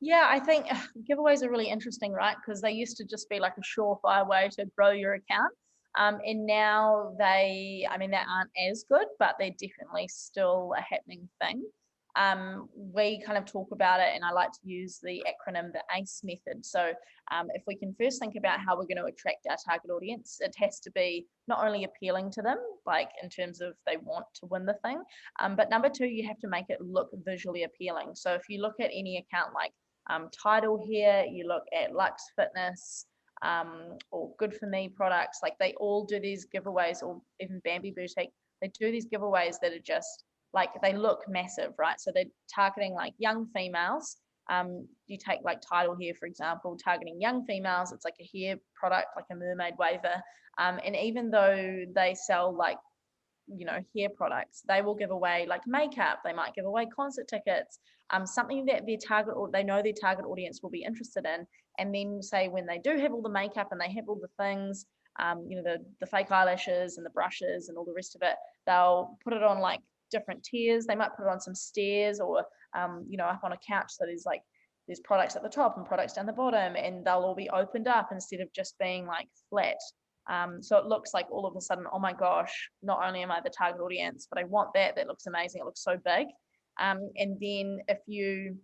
Yeah, I think giveaways are really interesting, right? Because they used to just be like a surefire way to grow your account. And now I mean, they aren't as good, but they're definitely still a happening thing. We kind of talk about it, and I like to use the acronym, the ACE method. So, if we can first think about how we're going to attract our target audience, it has to be not only appealing to them, like in terms of they want to win the thing, but number two, you have to make it look visually appealing. So, if you look at any account like Tidal here, you look at Lux Fitness, or Good For Me products, like they all do these giveaways, or even Bambi Boutique, they do these giveaways that are just like they look massive, right? So they're targeting like young females. You take like Tidal here, for example, targeting young females. It's like a hair product, like a mermaid waver. And even though they sell like hair products, they will give away like makeup, they might give away concert tickets, something that their target, or they know their target audience will be interested in. And then say when they do have all the makeup and they have all the things, the fake eyelashes and the brushes and all the rest of it, they'll put it on like different tiers. They might put it on some stairs, or up on a couch, so there's products at the top and products down the bottom, and they'll all be opened up instead of just being like flat. So it looks like all of a sudden, oh my gosh, not only am I the target audience, but I want that. That looks amazing. It looks so big. And then if you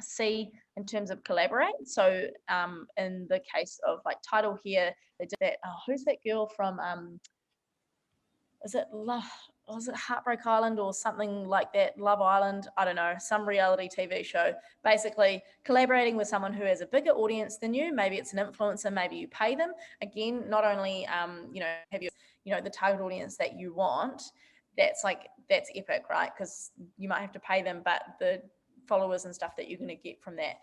see in terms of collaborate, so in the case of like Tidal here, they did that. Oh, who's that girl from? Is it was it Heartbreak Island or something like that? Love Island? I don't know, some reality TV show. Basically, collaborating with someone who has a bigger audience than you. Maybe it's an influencer. Maybe you pay them. Again, not only have the target audience that you want. That's epic, right? Because you might have to pay them, but the followers and stuff that you're going to get from that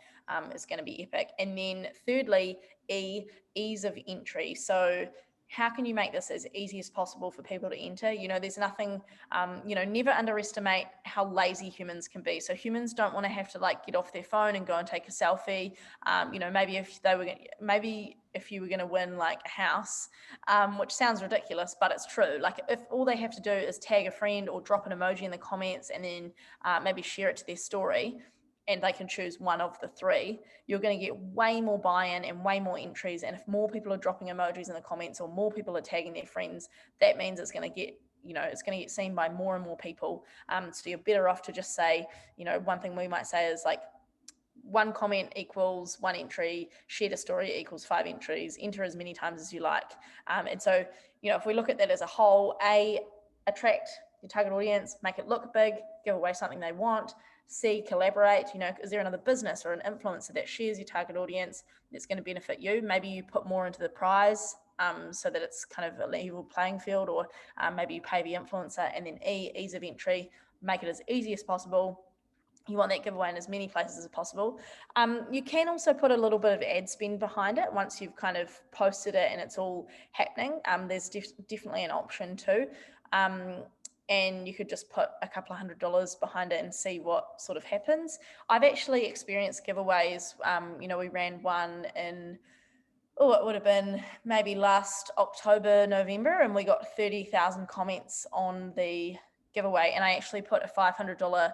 is going to be epic. And then thirdly, ease of entry. So how can you make this as easy as possible for people to enter? There's nothing, never underestimate how lazy humans can be. So humans don't want to have to like get off their phone and go and take a selfie. Maybe if you were going to win like a house, which sounds ridiculous, but it's true. Like if all they have to do is tag a friend or drop an emoji in the comments and then maybe share it to their story, and they can choose one of the three, you're going to get way more buy-in and way more entries. And if more people are dropping emojis in the comments or more people are tagging their friends, that means it's going to get seen by more and more people. So you're better off to just say, one thing we might say is like, one comment equals one entry, shared a story equals 5 entries, enter as many times as you like. And so, if we look at that as a whole, attract your target audience, make it look big, give away something they want. C, collaborate. Is there another business or an influencer that shares your target audience that's going to benefit you? Maybe you put more into the prize, so that it's kind of a level playing field, or maybe you pay the influencer. And then E, ease of entry, make it as easy as possible. You want that giveaway in as many places as possible. You can also put a little bit of ad spend behind it once you've kind of posted it and it's all happening. There's definitely an option too. And you could just put a couple of $100 behind it and see what sort of happens. I've actually experienced giveaways. We ran one in, it would have been maybe last October, November, and we got 30,000 comments on the giveaway. And I actually put a $500,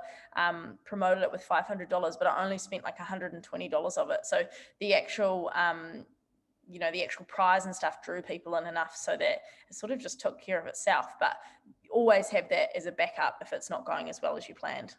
promoted it with $500, but I only spent like $120 of it. So the actual, the actual prize and stuff drew people in enough so that it sort of just took care of itself. But always have that as a backup if it's not going as well as you planned.